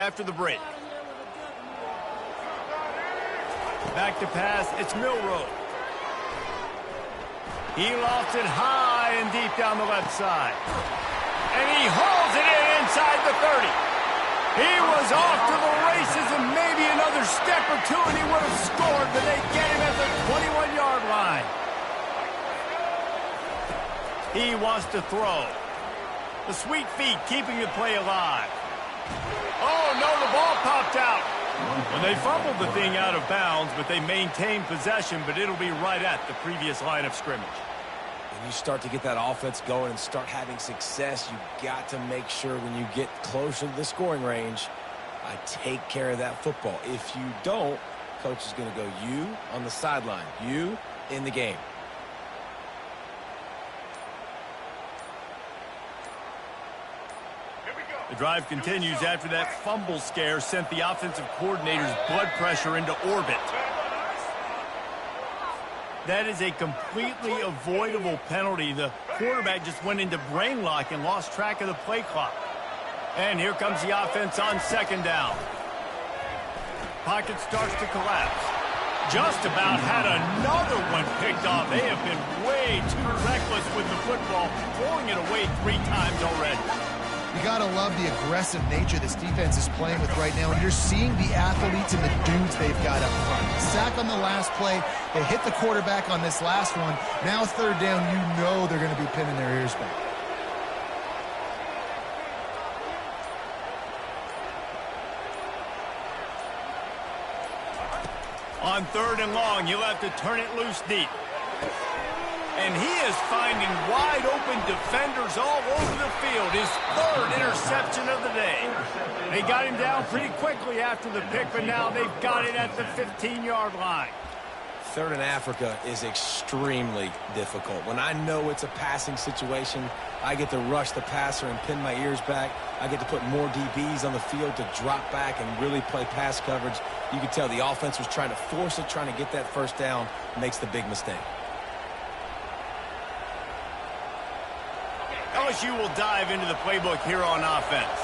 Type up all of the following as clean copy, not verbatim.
after the break. Back to pass, it's Milroe. He lofts it high and deep down the left side. And he hauls it in inside the 30. He was off to the races and maybe another step or two and he would have scored, but they get him at the 21-yard line. He wants to throw. The sweet feet keeping the play alive. Oh, no, the ball popped out. Well, they fumbled the thing out of bounds, but they maintained possession, but it'll be right at the previous line of scrimmage. When you start to get that offense going and start having success, you got to make sure when you get closer to the scoring range, I take care of that football. If you don't, coach is going to go you on the sideline, you in the game. The drive continues after that fumble scare sent the offensive coordinator's blood pressure into orbit. That is a completely avoidable penalty. The quarterback just went into brain lock and lost track of the play clock. And here comes the offense on second down. Pocket starts to collapse. Just about had another one picked off. They have been way too reckless with the football, throwing it away 3 times already. You got to love the aggressive nature this defense is playing with right now, and you're seeing the athletes and the dudes they've got up front. Sack on the last play. They hit the quarterback on this last one. Now third down, you know they're going to be pinning their ears back. On third and long, you'll have to turn it loose deep. And he is finding wide-open defenders all over the field. His 3rd interception of the day. They got him down pretty quickly after the pick, but now they've got it at the 15-yard line. Third in Africa is extremely difficult. When I know it's a passing situation, I get to rush the passer and pin my ears back. I get to put more DBs on the field to drop back and really play pass coverage. You can tell the offense was trying to force it, trying to get that first down, makes the big mistake. LSU will dive into the playbook here on offense.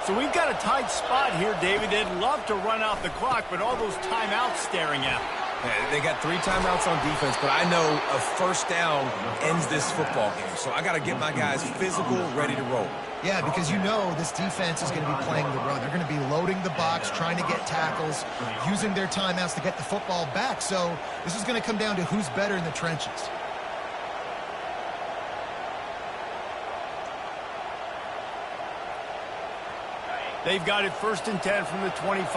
So we've got a tight spot here, David. They'd love to run out the clock, but all those timeouts staring at them. Yeah, they got 3 timeouts on defense, but I know a first down ends this football game. So I got to get my guys physical, ready to roll. Yeah, because you know this defense is going to be playing the run. They're going to be loading the box, trying to get tackles, using their timeouts to get the football back. So this is going to come down to who's better in the trenches. They've got it 1st and 10 from the 25.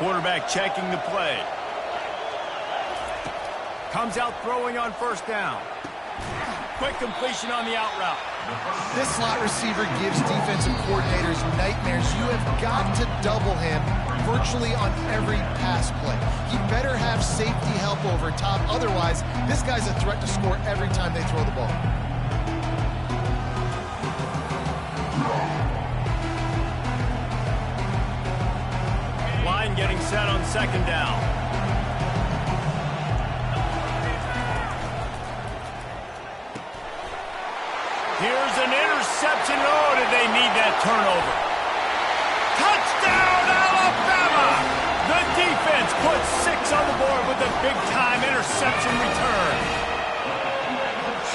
Quarterback checking the play. Comes out throwing on first down. Quick completion on the out route. This slot receiver gives defensive coordinators nightmares. You have got to double him virtually on every pass play. He better have safety help over top. Otherwise, this guy's a threat to score every time they throw the ball. Line getting set on second down. Here's an interception. Oh, did they need that turnover? Touchdown, Alabama! The defense puts 6 on the board with a big-time interception return.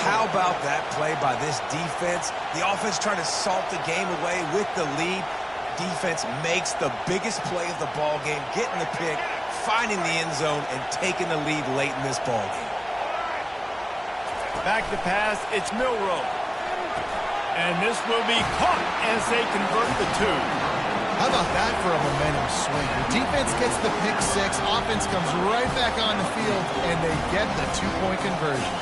How about that play by this defense? The offense trying to salt the game away with the lead. Defense makes the biggest play of the ball game, getting the pick, finding the end zone, and taking the lead late in this ball game. Back to pass, it's Milroe. And this will be caught as they convert the 2. How about that for a momentum swing? The defense gets the pick 6, offense comes right back on the field, and they get the 2-point conversion.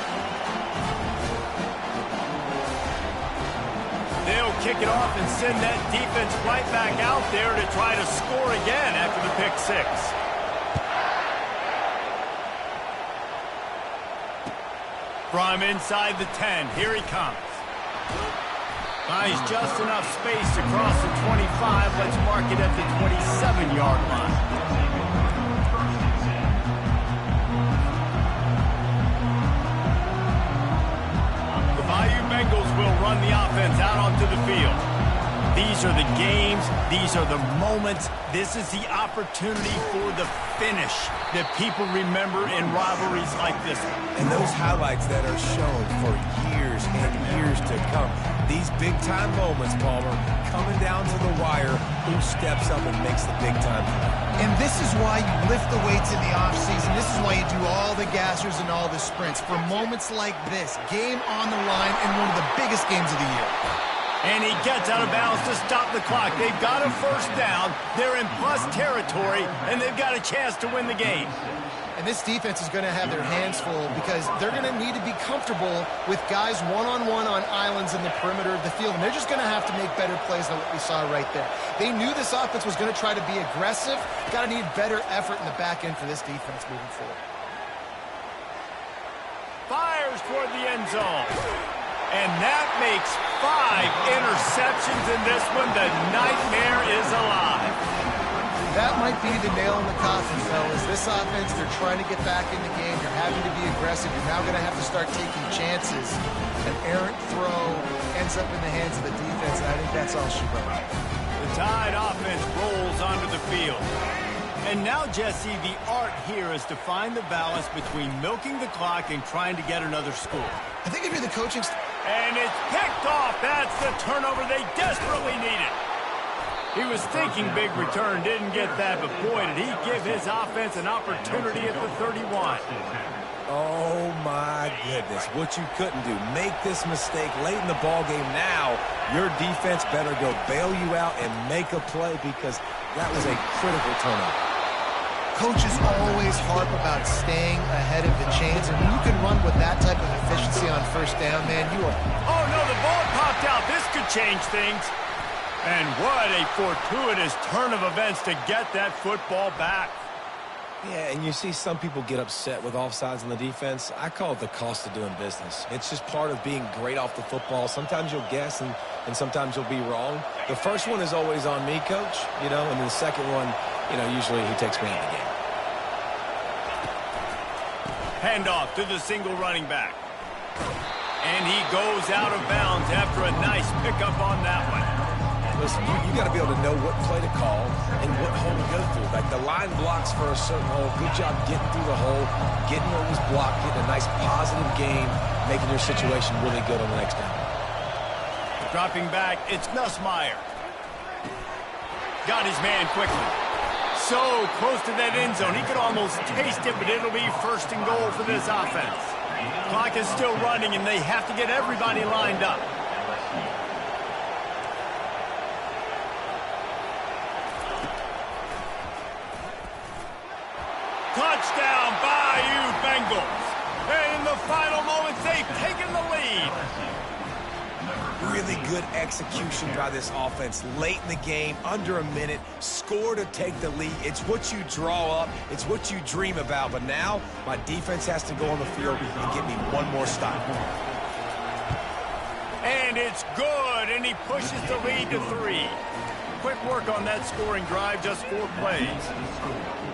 They'll kick it off and send that defense right back out there to try to score again after the pick 6. From inside the 10, here he comes. Buys just enough space across the 25. Let's mark it at the 27-yard line. The Bayou Bengals will run the offense out onto the field. These are the games. These are the moments. This is the opportunity for the finish that people remember in rivalries like this one. And those highlights that are shown for years and years to come. These big-time moments, Palmer, coming down to the wire, who steps up and makes the big-time play. And this is why you lift the weights in the offseason. This is why you do all the gassers and all the sprints. For moments like this, game on the line in one of the biggest games of the year. And he gets out of bounds to stop the clock. They've got a first down. They're in plus territory, and they've got a chance to win the game. And this defense is going to have their hands full because they're going to need to be comfortable with guys one-on-one on islands in the perimeter of the field. And they're just going to have to make better plays than what we saw right there. They knew this offense was going to try to be aggressive. Got to need better effort in the back end for this defense moving forward. Fires toward the end zone. And that makes 5 interceptions in this one. The nightmare is alive. That might be the nail in the coffin, fellas. This offense, they're trying to get back in the game. You're having to be aggressive. You're now going to have to start taking chances. An errant throw ends up in the hands of the defense, and I think that's all she wrote. The Tide offense rolls onto the field. And now, Jesse, the art here is to find the balance between milking the clock and trying to get another score. I think if you're the coaching and it's picked off. That's the turnover they desperately needed. He was thinking big return, didn't get that, but boy, did he give his offense an opportunity at the 31. Oh, my goodness. What you couldn't do. Make this mistake late in the ballgame. Now, your defense better go bail you out and make a play because that was a critical turnover. Coaches always harp about staying ahead of the chains, and when you can run with that type of efficiency on first down, man, you are... Oh, no, the ball popped out. This could change things. And what a fortuitous turn of events to get that football back. Yeah, and you see some people get upset with offsides in the defense. I call it the cost of doing business. It's just part of being great off the football. Sometimes you'll guess, and sometimes you'll be wrong. The first one is always on me, Coach, and then the second one, usually he takes me out of the game. Handoff to the single running back. And he goes out of bounds after a nice pickup on that one. Listen, you got to be able to know what play to call and what hole to go through. Like the line blocks for a certain hole. Good job getting through the hole, getting what was blocked, getting a nice positive gain, making your situation really good on the next down. Dropping back, it's Nussmeier. Got his man quickly. So close to that end zone. He could almost taste it, but it'll be first and goal for this offense. Clock is still running, and they have to get everybody lined up. Touchdown, Bayou Bengals. And in the final moments, they've taken the lead. Really good execution by this offense late in the game, under a minute, score to take the lead. It's what you draw up. It's what you dream about. But now my defense has to go on the field and get me one more stop. And it's good, and he pushes the lead to 3. Quick work on that scoring drive, just 4 plays.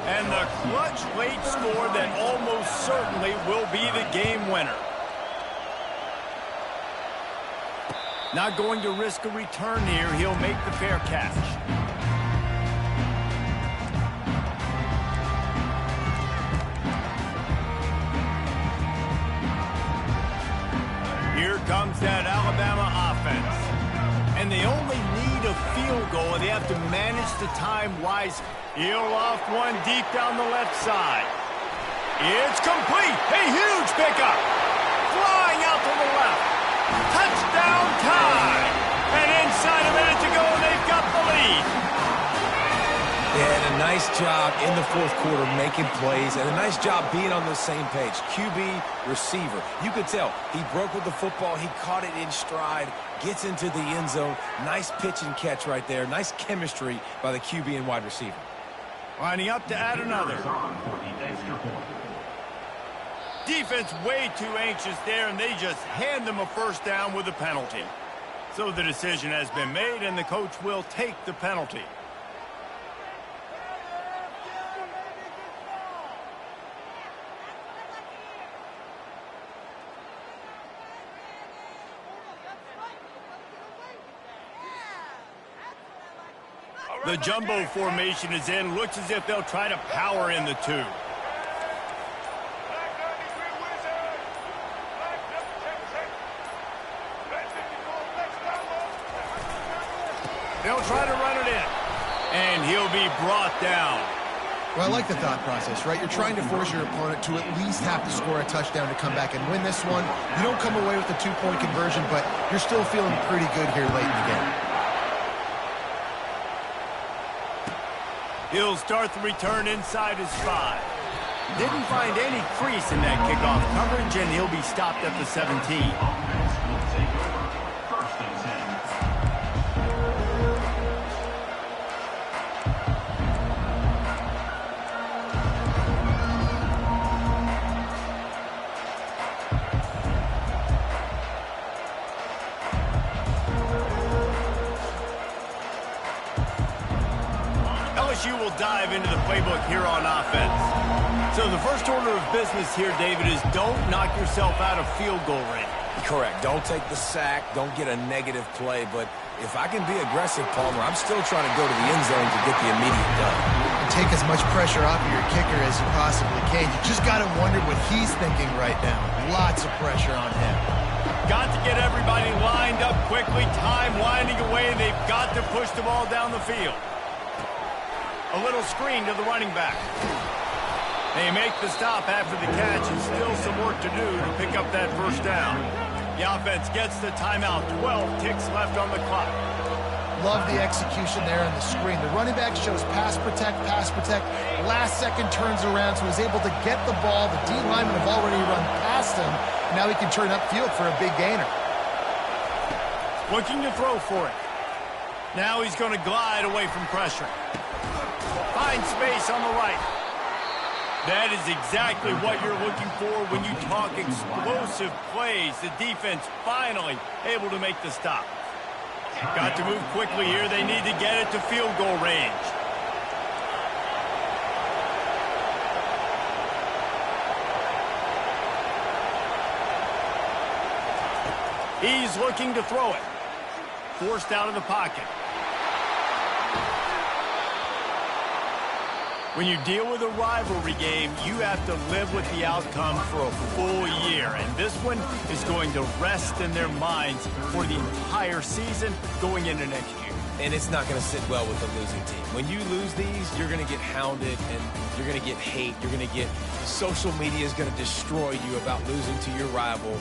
And the clutch late score that almost certainly will be the game winner. Not going to risk a return here. He'll make the fair catch. Here comes that Alabama offense. And they only need a field goal, and they have to manage the time wisely. He'll off one deep down the left side. It's complete. A huge pickup. Flying out to the left. Touchdown time. And inside a minute to go, and they've got the lead. They had a nice job in the fourth quarter making plays and a nice job being on the same page. QB, receiver. You could tell he broke with the football. He caught it in stride, gets into the end zone. Nice pitch and catch right there. Nice chemistry by the QB and wide receiver. Lining up to add another. Defense way too anxious there, and they just hand them a first down with a penalty. So the decision has been made, and the coach will take the penalty. The jumbo formation is in. Looks as if they'll try to power in the two. They'll try to run it in. And he'll be brought down. Well, I like the thought process, right? You're trying to force your opponent to at least have to score a touchdown to come back and win this one. You don't come away with a two-point conversion, but you're still feeling pretty good here late in the game. He'll start the return inside his 5. Didn't find any crease in that kickoff coverage, and he'll be stopped at the 17. LSU will dive into the playbook here on offense. So the first order of business here, David, is don't knock yourself out of field goal range. Correct. Don't take the sack. Don't get a negative play. But if I can be aggressive, Palmer, I'm still trying to go to the end zone to get the immediate done. Take as much pressure off of your kicker as you possibly can. You just got to wonder what he's thinking right now. Lots of pressure on him. Got to get everybody lined up quickly. Time winding away. They've got to push the ball down the field. A little screen to the running back. They make the stop after the catch, and still some work to do to pick up that first down. The offense gets the timeout. 12 ticks left on the clock. Love the execution there on the screen. The running back shows pass protect, pass protect. Last second turns around, so he's able to get the ball. The D linemen have already run past him. Now he can turn upfield for a big gainer. Looking to throw for it. Now he's going to glide away from pressure. Find space on the right. That is exactly what you're looking for when you talk explosive plays. The defense finally able to make the stop. Got to move quickly here. They need to get it to field goal range. He's looking to throw it. Forced out of the pocket. When you deal with a rivalry game, you have to live with the outcome for a full year. And this one is going to rest in their minds for the entire season going into next year. And it's not going to sit well with the losing team. When you lose these, you're going to get hounded and you're going to get hate. You're going to get social media is going to destroy you about losing to your rival.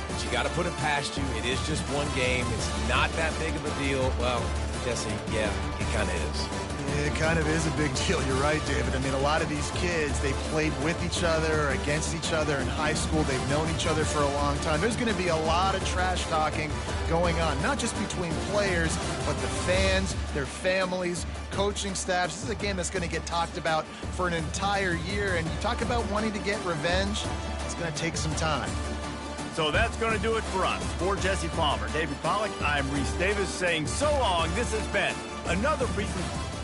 But you got to put it past you. It is just one game. It's not that big of a deal. Well, Jesse, yeah, it kind of is. It kind of is a big deal. You're right, David. I mean, a lot of these kids, they played with each other, against each other in high school. They've known each other for a long time. There's going to be a lot of trash talking going on, not just between players, but the fans, their families, coaching staffs. This is a game that's going to get talked about for an entire year. And you talk about wanting to get revenge, it's going to take some time. So that's going to do it for us. For Jesse Palmer, David Pollack, I'm Reese Davis saying so long. This has been another presentation.